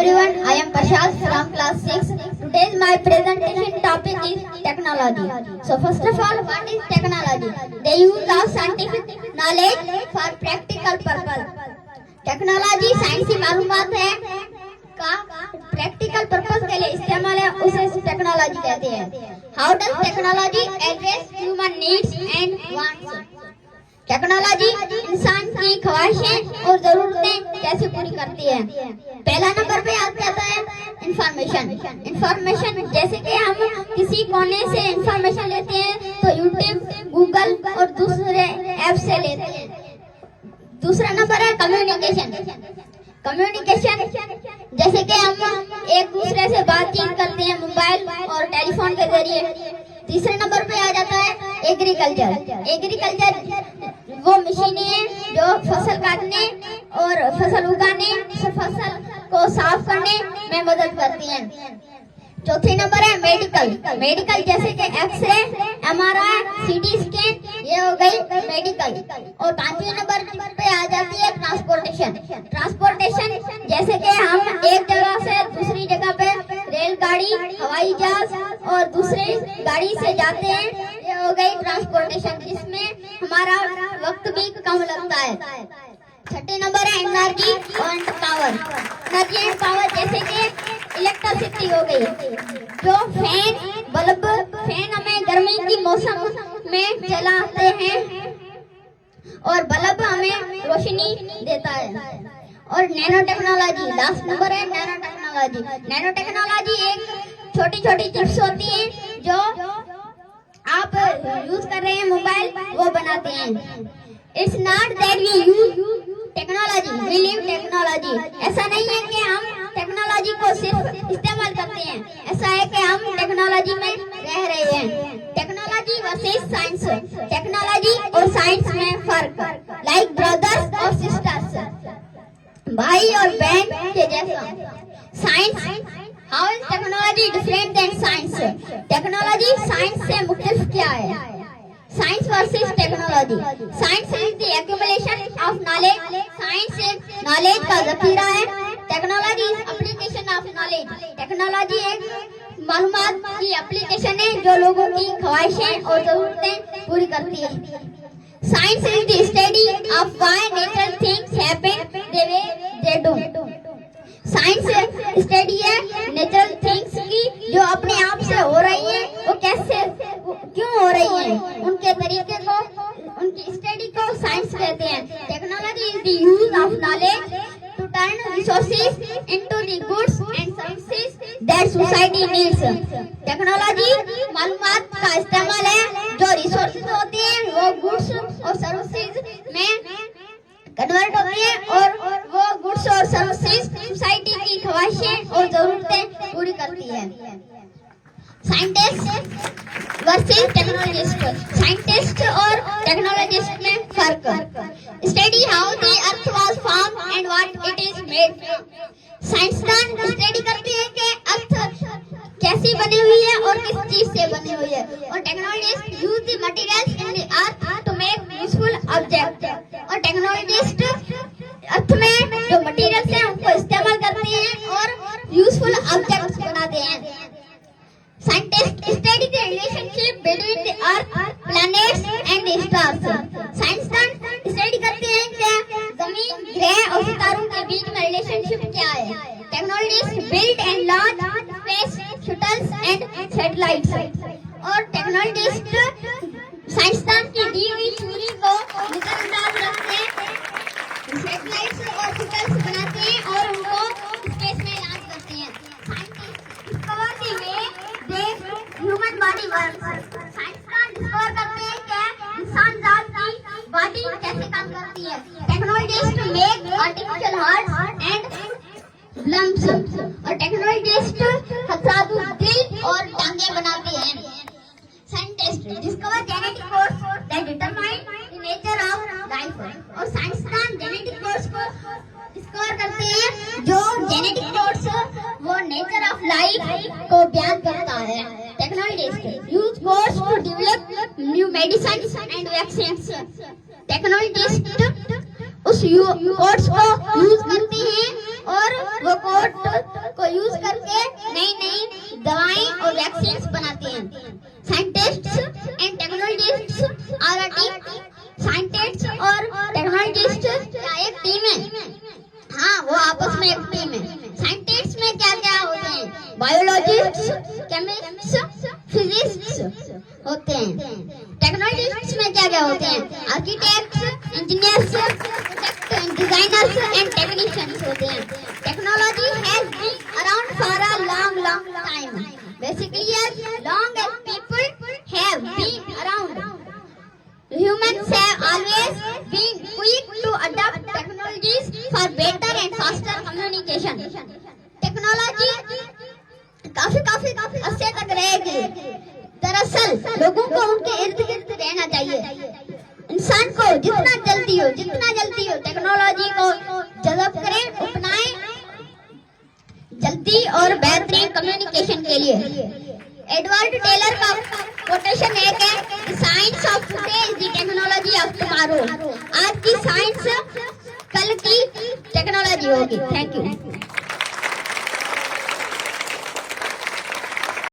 everyone, I am Prashad from class 6. Today's my presentation topic is technology. So first of all, what is technology? The use of scientific knowledge for practical purpose. Technology साइंसी मालूमात है का practical purpose के लिए इस्तेमाल है, उसे technology कहते हैं. How does technology address human needs and wants? Technology इंसान की ख्वाहिशें और जरूरतें कैसे पूरी करती है? पहला नंबर पे आता है इंफॉर्मेशन. जैसे कि हम किसी कोने से इंफॉर्मेशन लेते हैं तो यूट्यूब, गूगल और दूसरे ऐप से लेते हैं. दूसरा नंबर है कम्युनिकेशन. जैसे कि हम एक दूसरे से बातचीत करते हैं मोबाइल और टेलीफोन के जरिए. तीसरे नंबर पे आ जाता है एग्रीकल्चर. वो मशीनें हैं जो फसल काटने और फसल उगाने, फसल को साफ करने में मदद करती हैं. चौथे नंबर है मेडिकल जैसे कि एक्सरे, एमआरआई, सीटी स्कैन, ये हो गई मेडिकल. और पांचवें नंबर पे आ जाती है ट्रांसपोर्टेशन. जैसे कि हम एक जगह से दूसरी जगह पे रेलगाड़ी, हवाई जहाज और दूसरी गाड़ी से जाते हैं, ये हो गई ट्रांसपोर्टेशन, जिसमें हमारा वक्त भी कम लगता है. छठे नंबर है एनर्जी एंड पावर. जैसे कि इलेक्ट्रिसिटी हो गई, जो फैन हमें गर्मी की मौसम में चलाते हैं और बल्ब हमें रोशनी देता है. और नैनो टेक्नोलॉजी, लास्ट नंबर है नैनो टेक्नोलॉजी एक छोटी चिप्स होती है जो आप यूज कर रहे हैं मोबाइल, वो बनाते हैं. It's not that we use technology, we live technology. ऐसा नहीं है कि हम टेक्नोलॉजी को सिर्फ इस्तेमाल करते हैं, ऐसा है कि हम टेक्नोलॉजी में रह रहे हैं. Technology versus science. टेक्नोलॉजी और साइंस में फर्क, लाइक ब्रदर्स और सिस्टर्स, भाई और बहन के जैसा. Science, how is technology different than science? Technology science से मुख्तलिफ क्या है? Science versus technology. Science is the accumulation of knowledge. Science एक नॉलेज का जखीरा है. Technology is application of knowledge. Technology एक मालूमात की एप्लीकेशन है जो लोगों की ख्वाहिशें और जरूरतें पूरी करती है. Science is the study of why nature things happen the way they do. Science study है नेचुरल थिंग्स की, जो अपने आप से हो रही है, वो कैसे क्यों हो रही है, उनके तरीके को, उनकी स्टडी को साइंस कहते हैं. Technology is the use of knowledge to turn resources into the goods and services that society needs. Technology मालूमात का इस्तेमाल है जो रिसोर्सेज होते हैं वो गुड्स और सर्विसेज में कन्वर्ट होती है और वो गुड्स और सर्विसेज सोसाइटी की ख्वाहिशें और जरूरतें पूरी करती है. Scientist versus technologist. साइंटिस्ट और टेक्नोलॉजिस्ट में फर्क. Study how the earth was form and what it is made. साइंसदान स्टडी करते हैं कि अर्थ कैसी बनी हुई है और किस चीज से बनी हुई है. और technologist use the materials in the earth to make useful object. और टेक्नोलॉजिस्ट अर्थ में जो मटेरियल्स हैं उनको इस्तेमाल करते हैं और यूजफुल ऑब्जेक्ट्स बनाते हैं. Scientist study the relationship between the earth, planets and the stars. साइंसदान स्टडी करते हैं कि जमीन, ग्रह और सितारों के बीच में रिलेशनशिप क्या है. Technologist build and launch space shuttles and satellites. और टेक्नोलॉजिस्ट साइंसदान की दी हुई थ्योरी को नजरअंदाज रखते हैं, सैटेलाइट्स और शटल्स बनाते हैं और उनको स्पेस में लॉन्च करते हैं. Scientist discover the way the human body works. साइंसदान डिस्कवर करते हैं कि इंसान जात की बॉडी कैसे काम करती है. Technologist make artificial heart and lungs. और टेक्नोलॉजिस्ट खतरातु दिल और टांगे बनाते हैं. Scientist discover genetic codes that determine the nature of life. और साइंसदान जेनेटिक कोड्स को डिस्कवर करते हैं जो जेनेटिक कोड्स वो नेचर ऑफ लाइफ को बयान करता है. Technologist use codes to develop new medicines and vaccines. Technologist उस कोड्स को यूज करते हैं और वो कोड दवाएं और वैक्सीन बनाते हैं। Scientists and technologists are a team. Scientists और टेक्नोलॉजिस्ट क्या एक टीम है? हाँ, वो आपस में एक टीम है। साइंटिस्ट्स में क्या क्या होते हैं? बायोलॉजिस्ट्स, केमिस्ट्स, फिजिक्स होते हैं। टेक्नोलॉजिस्ट्स में क्या क्या होते हैं? Architects, engineers, designers and technicians होते हैं। Technology has been around for a long time. Basically as long as people have been around, humans have always been quick to adopt technologies for better and faster communication. Technology काफी अरसे तक रहेगी। दरअसल लोगों को उनके इर्द गिर्द रहना चाहिए। इंसान को जितना जल्दी हो टेक्नोलॉजी को जज़ब करें, अपनाएं, जल्दी और बेहतरीन कम्युनिकेशन के लिए। एडवर्ड टेलर का कोटेशन एक है, science of today is the technology of tomorrow. आज की साइंस कल की टेक्नोलॉजी होगी। Thank you.